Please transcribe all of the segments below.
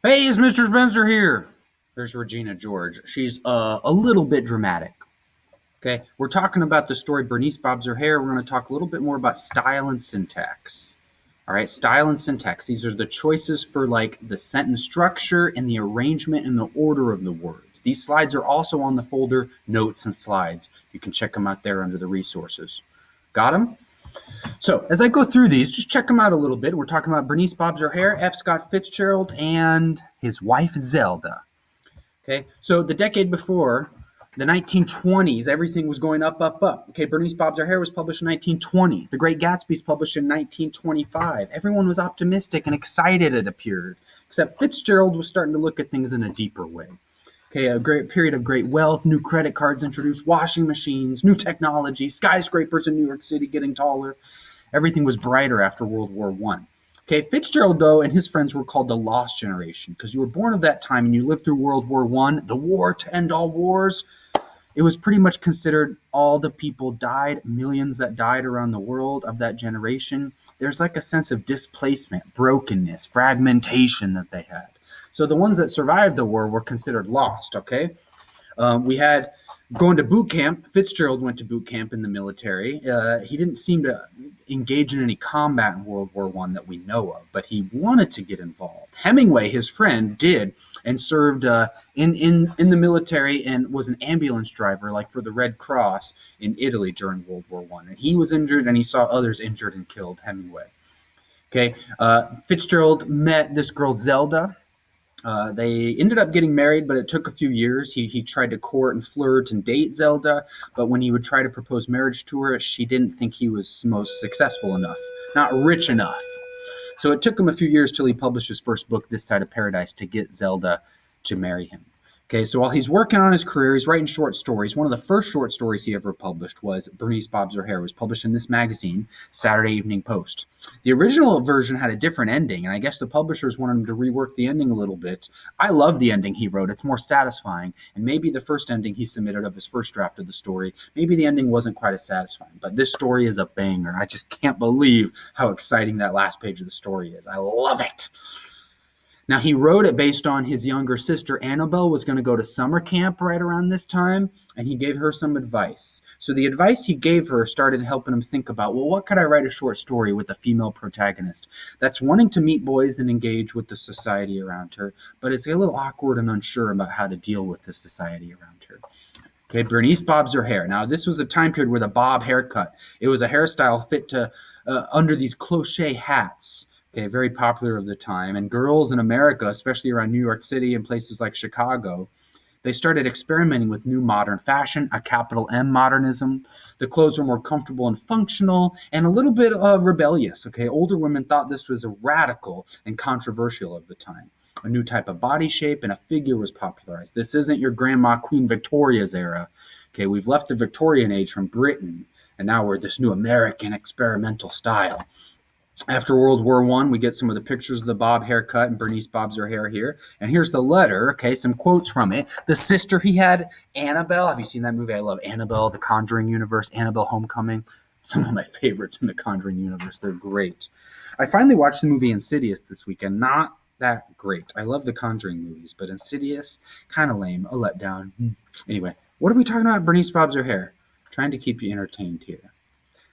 Hey, is Mr. Spencer here? There's Regina George. She's a little bit dramatic. Okay, we're talking about the story Bernice Bobs Her Hair. We're going to talk a little bit more about style and syntax. All right, style and syntax. These are the choices for like the sentence structure and the arrangement and the order of the words. These slides are also on the folder Notes and Slides. You can check them out there under the resources. Got them? So as I go through these, just check them out a little bit. We're talking about Bernice Bobs Her Hair, F. Scott Fitzgerald, and his wife Zelda. Okay, so the decade before, the 1920s, everything was going up, up, up. Okay, Bernice Bobs Her Hair was published in 1920. The Great Gatsby's published in 1925. Everyone was optimistic and excited, it appeared, except Fitzgerald was starting to look at things in a deeper way. Okay, a great period of great wealth, new credit cards introduced, washing machines, new technology, skyscrapers in New York City getting taller. Everything was brighter after World War I. Okay, Fitzgerald, though, and his friends were called the Lost Generation because you were born of that time and you lived through World War I, the war to end all wars. It was pretty much considered all the people died, millions that died around the world of that generation. There's like a sense of displacement, brokenness, fragmentation that they had. So the ones that survived the war were considered lost, okay? We had going to boot camp. Fitzgerald went to boot camp in the military. He didn't seem to engage in any combat in World War I that we know of, but he wanted to get involved. Hemingway, his friend, did and served in the military and was an ambulance driver, like for the Red Cross in Italy during World War I. And he was injured, and he saw others injured and killed. Hemingway. Okay, Fitzgerald met this girl Zelda. They ended up getting married, but it took a few years. He tried to court and flirt and date Zelda, but when he would try to propose marriage to her, she didn't think he was most successful enough, not rich enough. So it took him a few years till he published his first book, This Side of Paradise, to get Zelda to marry him. Okay, so while he's working on his career, he's writing short stories. One of the first short stories he ever published was Bernice Bobs Her Hair. It was published in this magazine, Saturday Evening Post. The original version had a different ending, and I guess the publishers wanted him to rework the ending a little bit. I love the ending he wrote. It's more satisfying, and maybe the first ending he submitted of his first draft of the story, maybe the ending wasn't quite as satisfying, but this story is a banger. I just can't believe how exciting that last page of the story is. I love it. Now, he wrote it based on his younger sister, Annabelle, was going to go to summer camp right around this time, and he gave her some advice. So the advice he gave her started helping him think about, well, what could I write a short story with a female protagonist that's wanting to meet boys and engage with the society around her, but is a little awkward and unsure about how to deal with the society around her. Okay, Bernice Bobs Her Hair. Now, this was a time period with a bob haircut. It was a hairstyle fit to under these cloche hats. Okay, very popular of the time. And girls in America, especially around New York City and places like Chicago, they started experimenting with new modern fashion, a capital M modernism. The clothes were more comfortable and functional and a little bit rebellious. Okay, older women thought this was radical and controversial of the time. A new type of body shape and a figure was popularized. This isn't your grandma Queen Victoria's era. Okay, we've left the Victorian age from Britain, and now we're this new American experimental style. After World War I, we get some of the pictures of the bob haircut and Bernice Bobs Her Hair here. And here's the letter, okay, some quotes from it. The sister he had, Annabelle. Have you seen that movie? I love Annabelle, The Conjuring Universe, Annabelle Homecoming. Some of my favorites in the Conjuring Universe. They're great. I finally watched the movie Insidious this weekend. Not that great. I love the Conjuring movies, but Insidious, kind of lame, a letdown. Anyway, what are we talking about? Bernice Bobs Her Hair. Trying to keep you entertained here.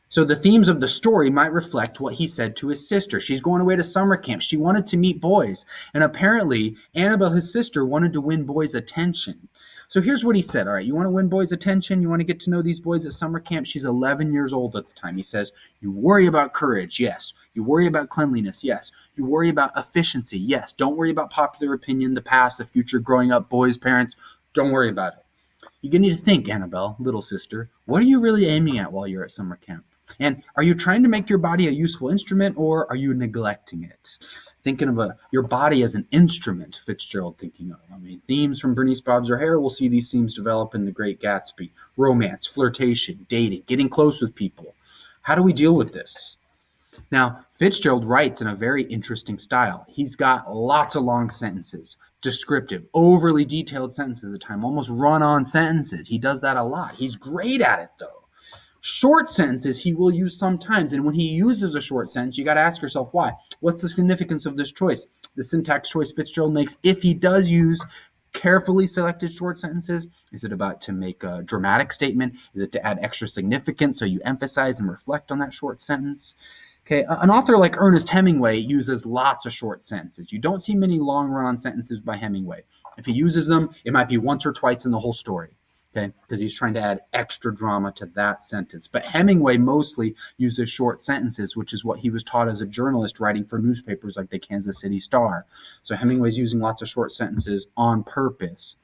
So the themes of the story might reflect what he said to his sister. She's going away to summer camp. She wanted to meet boys. And apparently, Annabelle, his sister, wanted to win boys' attention. So here's what he said. All right, you want to win boys' attention? You want to get to know these boys at summer camp? She's 11 years old at the time. He says, you worry about courage. Yes. You worry about cleanliness. Yes. You worry about efficiency. Yes. Don't worry about popular opinion, the past, the future, growing up, boys, parents. Don't worry about it. You need to think, Annabelle, little sister. What are you really aiming at while you're at summer camp? And are you trying to make your body a useful instrument, or are you neglecting it? Thinking of your body as an instrument, Fitzgerald thinking of. I mean, themes from Bernice Bobs Her Hair, we'll see these themes develop in The Great Gatsby. Romance, flirtation, dating, getting close with people. How do we deal with this? Now, Fitzgerald writes in a very interesting style. He's got lots of long sentences, descriptive, overly detailed sentences at the time, almost run-on sentences. He does that a lot. He's great at it, though. Short sentences he will use sometimes, and when he uses a short sentence, you got to ask yourself why. What's the significance of this choice? The syntax choice Fitzgerald makes, if he does use carefully selected short sentences, is it about to make a dramatic statement? Is it to add extra significance so you emphasize and reflect on that short sentence? Okay, an author like Ernest Hemingway uses lots of short sentences. You don't see many long run-on sentences by Hemingway. If he uses them, it might be once or twice in the whole story, okay, because he's trying to add extra drama to that sentence. But Hemingway mostly uses short sentences, which is what he was taught as a journalist writing for newspapers like the Kansas City Star. So Hemingway's using lots of short sentences on purpose.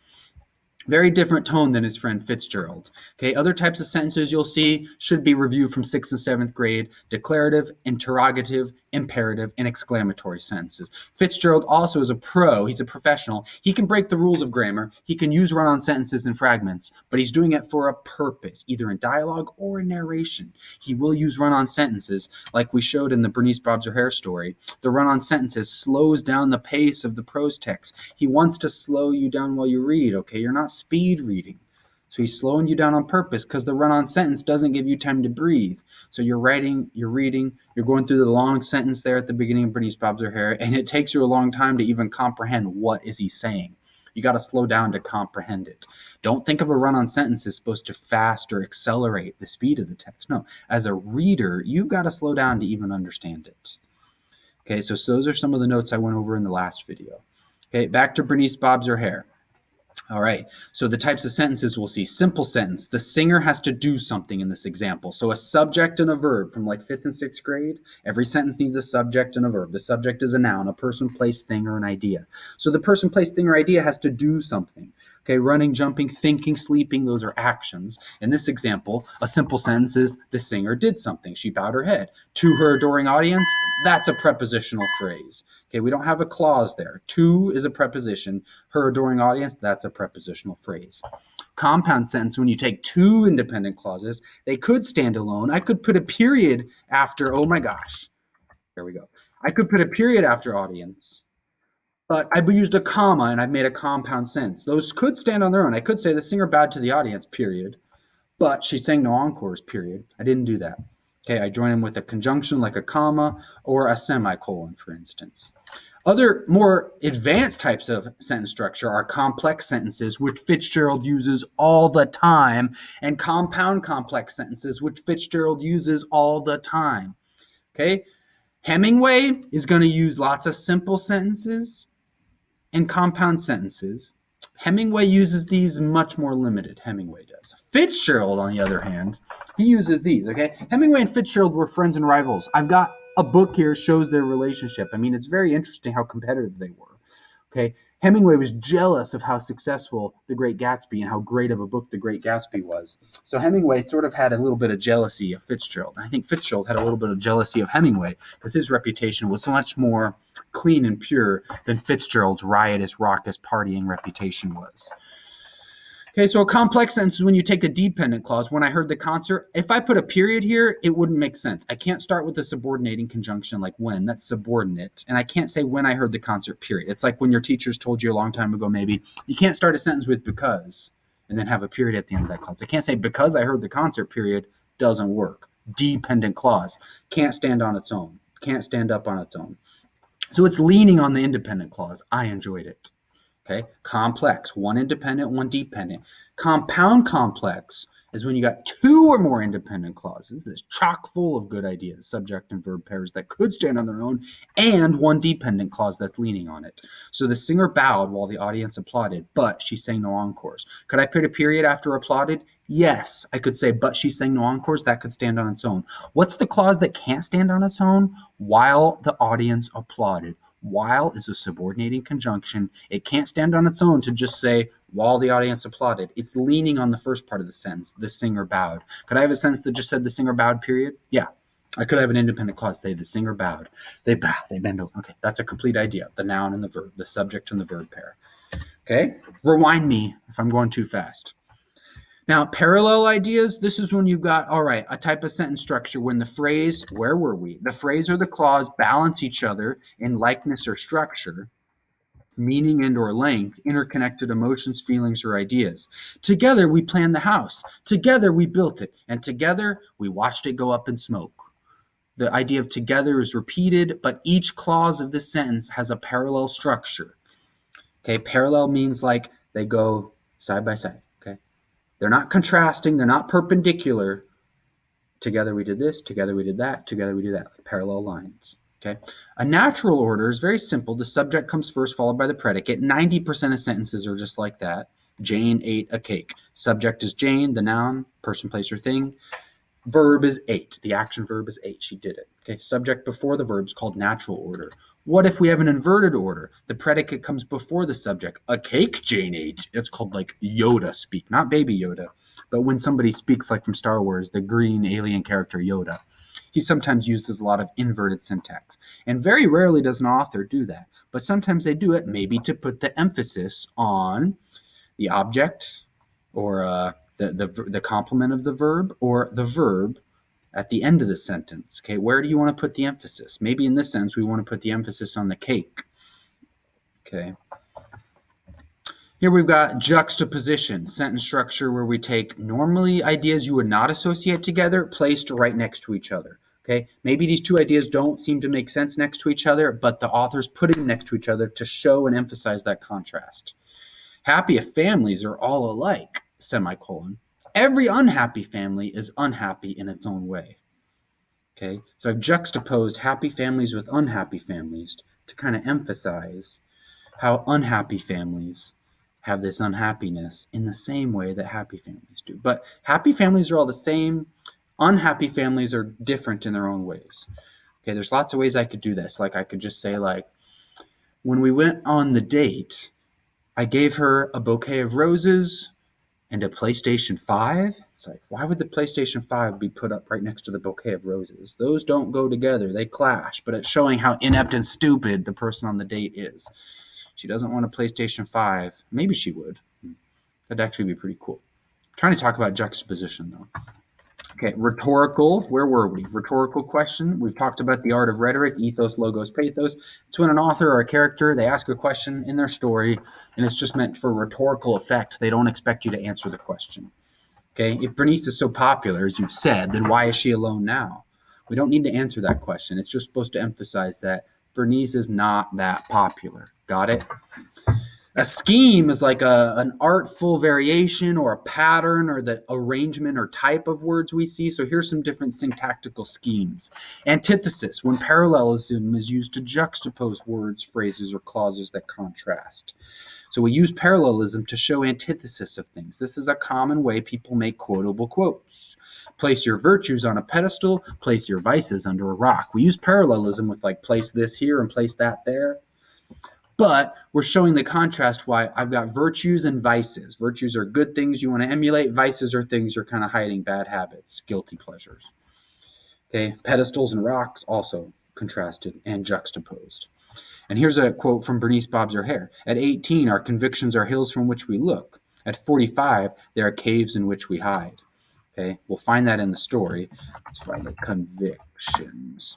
Very different tone than his friend Fitzgerald. Okay, other types of sentences you'll see should be reviewed from 6th and 7th grade: declarative, interrogative, imperative, and exclamatory sentences. Fitzgerald also is a pro. He's a professional. He can break the rules of grammar. He can use run-on sentences and fragments, but he's doing it for a purpose, either in dialogue or in narration. He will use run-on sentences, like we showed in the Bernice Bobs Her Hair story. The run-on sentences slows down the pace of the prose text. He wants to slow you down while you read, okay? You're not speed reading. So he's slowing you down on purpose because the run-on sentence doesn't give you time to breathe. So you're writing, you're reading, you're going through the long sentence there at the beginning of Bernice Bobs Her Hair, and it takes you a long time to even comprehend what is he saying. You got to slow down to comprehend it. Don't think of a run-on sentence as supposed to fast or accelerate the speed of the text. No, as a reader, you've got to slow down to even understand it. Okay, so those are some of the notes I went over in the last video. Okay, back to Bernice Bobs Her Hair. All right, so the types of sentences we'll see. Simple sentence. The singer has to do something in this example. So a subject and a verb from like 5th and 6th grade. Every sentence needs a subject and a verb. The subject is a noun, a person, place, thing, or an idea. So the person, place, thing, or idea has to do something. Okay, running, jumping, thinking, sleeping, those are actions. In this example, a simple sentence is the singer did something. She bowed her head. To her adoring audience, that's a prepositional phrase. Okay, we don't have a clause there. To is a preposition. Her adoring audience, that's a prepositional phrase. Compound sentence, when you take two independent clauses, they could stand alone. I could put a period after, oh my gosh, there we go. I could put a period after audience, but I used a comma and I've made a compound sentence. Those could stand on their own. I could say the singer bowed to the audience, period, but she sang no encores, period. I didn't do that. Okay, I join them with a conjunction like a comma or a semicolon, for instance. Other more advanced types of sentence structure are complex sentences, which Fitzgerald uses all the time, and compound complex sentences, which Fitzgerald uses all the time. Okay, Hemingway is going to use lots of simple sentences and compound sentences. Hemingway uses these much more limited. Hemingway does. Fitzgerald, on the other hand, he uses these, okay? Hemingway and Fitzgerald were friends and rivals. I've got a book here shows their relationship. I mean, it's very interesting how competitive they were, okay? Hemingway was jealous of how successful The Great Gatsby and how great of a book The Great Gatsby was. So Hemingway sort of had a little bit of jealousy of Fitzgerald. I think Fitzgerald had a little bit of jealousy of Hemingway because his reputation was so much more clean and pure than Fitzgerald's riotous, raucous, partying reputation was. Okay, so a complex sentence is when you take the dependent clause. When I heard the concert, if I put a period here, it wouldn't make sense. I can't start with a subordinating conjunction like when. That's subordinate. And I can't say when I heard the concert, period. It's like when your teachers told you a long time ago, maybe, you can't start a sentence with because and then have a period at the end of that clause. I can't say because I heard the concert, period, doesn't work. Dependent clause. Can't stand on its own. Can't stand up on its own. So it's leaning on the independent clause. I enjoyed it. Okay, complex, one independent, one dependent. Compound complex is when you got two or more independent clauses. This is chock full of good ideas, subject and verb pairs that could stand on their own, and one dependent clause that's leaning on it. So the singer bowed while the audience applauded, but she sang no encores. Could I put a period after applauded? Yes, I could say, but she sang no encores. That could stand on its own. What's the clause that can't stand on its own? While the audience applauded. While is a subordinating conjunction. It can't stand on its own to just say, while the audience applauded. It's leaning on the first part of the sentence, the singer bowed. Could I have a sentence that just said the singer bowed, period? Yeah. I could have an independent clause say the singer bowed. They bow, they bend over. Okay, that's a complete idea. The noun and the verb, the subject and the verb pair. Okay, rewind me if I'm going too fast. Now, parallel ideas, this is when you've got, all right, a type of sentence structure when the phrase, where were we? The phrase or the clause balance each other in likeness or structure, meaning and or length, interconnected emotions, feelings, or ideas. Together, we planned the house. Together, we built it. And together, we watched it go up in smoke. the idea of together is repeated, but each clause of this sentence has a parallel structure. Okay, parallel means like they go side by side. Okay, they're not contrasting, they're not perpendicular. Together we did this, together we did that, together we do that, like parallel lines. Okay, a natural order is very simple. The subject comes first, followed by the predicate. 90% of sentences are just like that. Jane ate a cake. Subject is Jane, the noun, person, place, or thing. Verb is ate. The action verb is ate. She did it. Okay, subject before the verb is called natural order. What if we have an inverted order? The predicate comes before the subject. A cake Jane ate. It's called like Yoda speak, not Baby Yoda. But when somebody speaks like from Star Wars, the green alien character Yoda, he sometimes uses a lot of inverted syntax. And very rarely does an author do that. But sometimes they do it maybe to put the emphasis on the object or the complement of the verb or the verb at the end of the sentence. Okay, where do you want to put the emphasis? Maybe in this sentence we want to put the emphasis on the cake. Okay. Here we've got juxtaposition, sentence structure where we take normally ideas you would not associate together placed right next to each other. Okay, maybe these two ideas don't seem to make sense next to each other, but the author's putting them next to each other to show and emphasize that contrast. Happy families are all alike, semicolon. Every unhappy family is unhappy in its own way. Okay, so I've juxtaposed happy families with unhappy families to kind of emphasize how unhappy families have this unhappiness in the same way that happy families do. But happy families are all the same. Unhappy families are different in their own ways. Okay, there's lots of ways I could do this. Like I could just say like, when we went on the date, I gave her a bouquet of roses and a PlayStation 5. It's like, why would the PlayStation 5 be put up right next to the bouquet of roses? Those don't go together. They clash, but it's showing how inept and stupid the person on the date is. She doesn't want a PlayStation 5. Maybe she would. That'd actually be pretty cool. I'm trying to talk about juxtaposition, though. Okay, rhetorical. Where were we? Rhetorical question. We've talked about the art of rhetoric, ethos, logos, pathos. It's when an author or a character, they ask a question in their story, and it's just meant for rhetorical effect. They don't expect you to answer the question. Okay, if Bernice is so popular, as you've said, then why is she alone now? We don't need to answer that question. It's just supposed to emphasize that Bernice is not that popular. Got it? A scheme is like an artful variation or a pattern or the arrangement or type of words we see. So here's some different syntactical schemes. Antithesis, when parallelism is used to juxtapose words, phrases, or clauses that contrast. So we use parallelism to show antithesis of things. This is a common way people make quotable quotes. Place your virtues on a pedestal, place your vices under a rock. We use parallelism with like place this here and place that there. But we're showing the contrast why I've got virtues and vices. Virtues are good things you want to emulate. Vices are things you're kind of hiding, bad habits, guilty pleasures. Okay, pedestals and rocks also contrasted and juxtaposed. And here's a quote from Bernice Bobs Her Hair. At 18, our convictions are hills from which we look. At 45, there are caves in which we hide. Okay, we'll find that in the story. Let's find the convictions.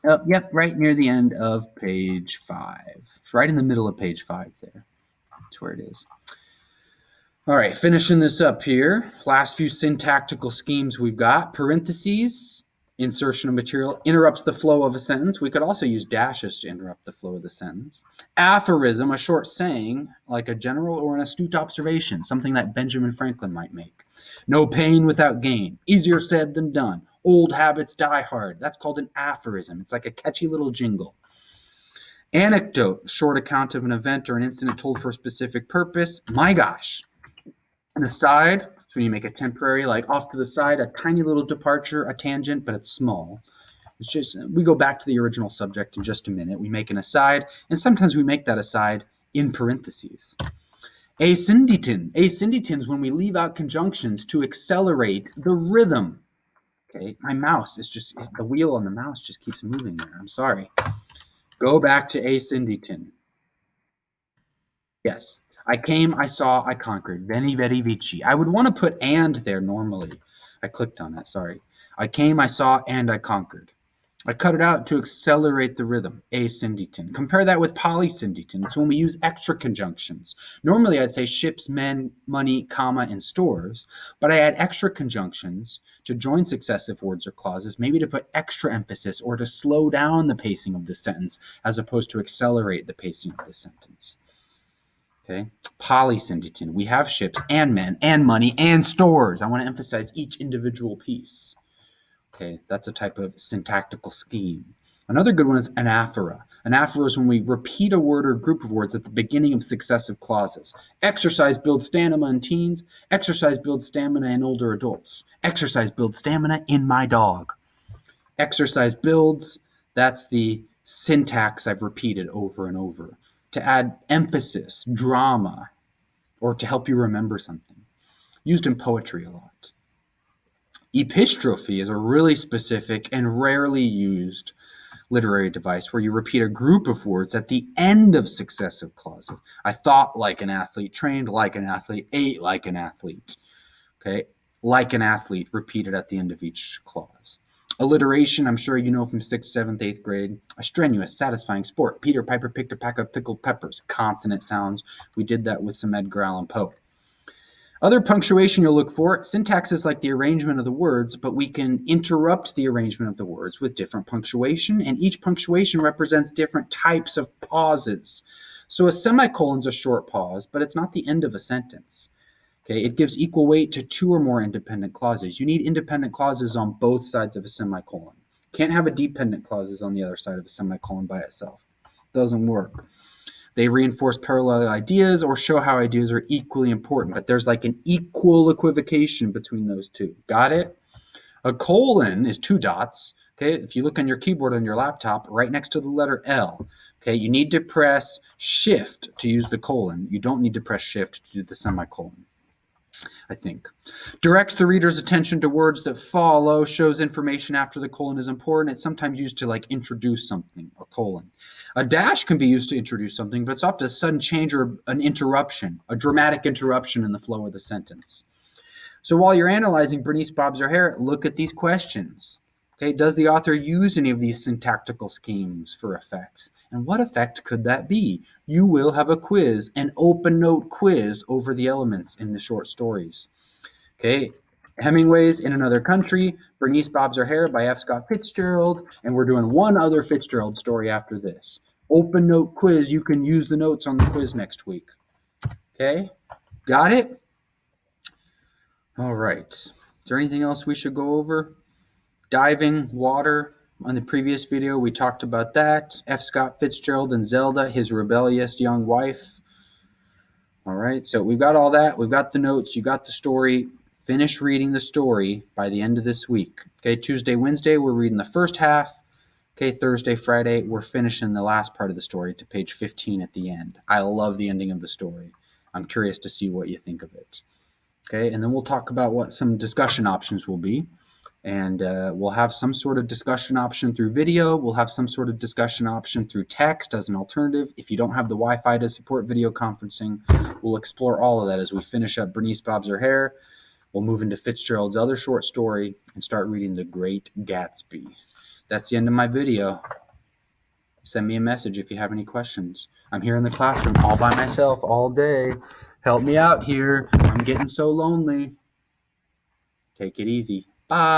Yep, right near the end of page 5. It's right in the middle of page 5 there. That's where it is. All right, finishing this up here. Last few syntactical schemes we've got. Parentheses, insertion of material, interrupts the flow of a sentence. We could also use dashes to interrupt the flow of the sentence. Aphorism, a short saying, like a general or an astute observation, something that Benjamin Franklin might make. No pain without gain. Easier said than done. Old habits die hard. That's called an aphorism. It's like a catchy little jingle. Anecdote, short account of an event or an incident told for a specific purpose. My gosh. An aside, so when you make a temporary, like off to the side, a tiny little departure, a tangent, but it's small. It's just, we go back to the original subject in just a minute. We make an aside, and sometimes we make that aside in parentheses. Asyndeton. Asyndeton is when we leave out conjunctions to accelerate the rhythm. Okay, my mouse is just, the wheel on the mouse just keeps moving there. I'm sorry. Go back to asyndeton. Yes. I came, I saw, I conquered. Veni, vidi, vici. I would want to put and there normally. I clicked on that, sorry. I came, I saw, and I conquered. I cut it out to accelerate the rhythm, asyndeton. Compare that with polysyndeton. It's when we use extra conjunctions. Normally I'd say ships, men, money, comma, and stores, but I add extra conjunctions to join successive words or clauses, maybe to put extra emphasis or to slow down the pacing of the sentence as opposed to accelerate the pacing of the sentence. Okay, polysyndeton. We have ships and men and money and stores. I want to emphasize each individual piece. Okay, that's a type of syntactical scheme. Another good one is anaphora. Anaphora is when we repeat a word or group of words at the beginning of successive clauses. Exercise builds stamina in teens. Exercise builds stamina in older adults. Exercise builds stamina in my dog. Exercise builds, that's the syntax I've repeated over and over to add emphasis, drama, or to help you remember something. Used in poetry a lot. Epistrophe is a really specific and rarely used literary device where you repeat a group of words at the end of successive clauses. I thought like an athlete, trained like an athlete, ate like an athlete. Okay, like an athlete repeated at the end of each clause. Alliteration, I'm sure you know from 6th, 7th, 8th grade. A strenuous, satisfying sport. Peter Piper picked a pack of pickled peppers. Consonant sounds. We did that with some Edgar Allan Poe. Other punctuation you'll look for, syntax is like the arrangement of the words, but we can interrupt the arrangement of the words with different punctuation, and each punctuation represents different types of pauses. So a semicolon's a short pause, but it's not the end of a sentence. Okay, it gives equal weight to two or more independent clauses. You need independent clauses on both sides of a semicolon. Can't have a dependent clauses on the other side of a semicolon by itself. Doesn't work. They reinforce parallel ideas or show how ideas are equally important, but there's like an equal equivocation between those two. Got it? A colon is two dots. Okay, if you look on your keyboard on your laptop, right next to the letter L, okay, you need to press shift to use the colon. You don't need to press shift to do the semicolon, I think. Directs the reader's attention to words that follow, shows information after the colon is important. It's sometimes used to like introduce something, a colon. A dash can be used to introduce something, but it's often a sudden change or an interruption, a dramatic interruption in the flow of the sentence. So while you're analyzing Bernice bobs her hair, look at these questions. Okay, does the author use any of these syntactical schemes for effects? And what effect could that be? You will have a quiz, an open note quiz over the elements in the short stories. Okay, Hemingway's In Another Country, Bernice Bobs Her Hair by F. Scott Fitzgerald, and we're doing one other Fitzgerald story after this. Open note quiz, you can use the notes on the quiz next week. Okay, got it? All right, is there anything else we should go over? Diving, water. On the previous video, we talked about that. F. Scott Fitzgerald and Zelda, his rebellious young wife. All right, so we've got all that. We've got the notes. You got the story. Finish reading the story by the end of this week. Okay, Tuesday, Wednesday, we're reading the first half. Okay, Thursday, Friday, we're finishing the last part of the story to page 15 at the end. I love the ending of the story. I'm curious to see what you think of it. Okay, and then we'll talk about what some discussion options will be. And we'll have some sort of discussion option through video. We'll have some sort of discussion option through text as an alternative. If you don't have the Wi-Fi to support video conferencing, we'll explore all of that as we finish up Bernice Bobs Her Hair. We'll move into Fitzgerald's other short story and start reading The Great Gatsby. That's the end of my video. Send me a message if you have any questions. I'm here in the classroom all by myself all day. Help me out here. I'm getting so lonely. Take it easy. Bye.